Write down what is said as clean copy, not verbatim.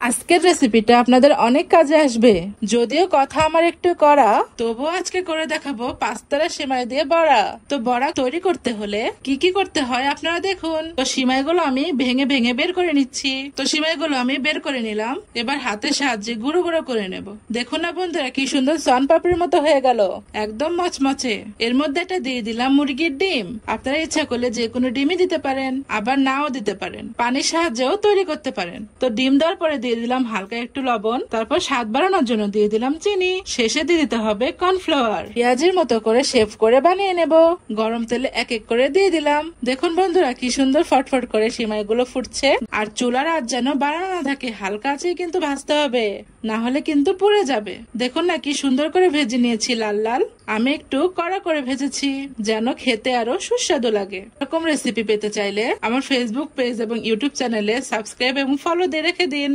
আজকের রেসিপিটা আপনাদের অনেক কাজে আসবে। যদিও কথা আমার একটু করা, তবুও আজকে করে দেখাবো পাঁচতারা সেমাই দিয়ে বড়া। তো বড়া তৈরি করতে হলে কি কি করতে হয় আপনারা দেখুন। তো সিমাইগুলো আমি ভেঙে ভেঙে বের করে নিচ্ছি। তো সিমাইগুলো আমি বের করে নিলাম। এবার হাতের সাহায্যে গুঁড়ো গুঁড়ো করে নেব। দেখুন না বন্ধুরা, কি সুন্দর সন পাপড়ির মতো হয়ে গেল, একদম মচমচে। এর মধ্যে একটা দিয়ে দিলাম মুরগির ডিম। আপনারা ইচ্ছা করলে যে কোনো ডিমই দিতে পারেন, আবার নাও দিতে পারেন, পানির সাহায্যেও তৈরি করতে পারেন। তো ডিম দেওয়ার পরে দিয়ে দিলাম হালকা একটু লবণ, তারপর স্বাদ বাড়ানোর জন্য দিয়ে দিলাম চিনি, শেষে দিয়ে দিতে হবে কর্নফ্লাওয়ার। পেঁয়াজের মতো করে শেপ করে বানিয়ে নেব। গরম তেলে এক এক করে দিয়ে দিলাম। দেখুন বন্ধুরা, কি সুন্দর ফটফট করে সিমাইগুলো ফুটছে। আর চুলার আঁচ যেন বাড়ানো না থাকে, হালকা আঁচেই কিন্তু ভাজতে হবে, না হলে কিন্তু পুড়ে যাবে। দেখুন না কি সুন্দর করে ভেজে নিয়েছি লাল লাল। আমি একটু কড়া করে ভেজেছি যেন খেতে আরো সুস্বাদু লাগে। এরকম রেসিপি পেতে চাইলে আমার ফেসবুক পেজ এবং ইউটিউব চ্যানেলে সাবস্ক্রাইব এবং ফলো দিয়ে রেখে দিন।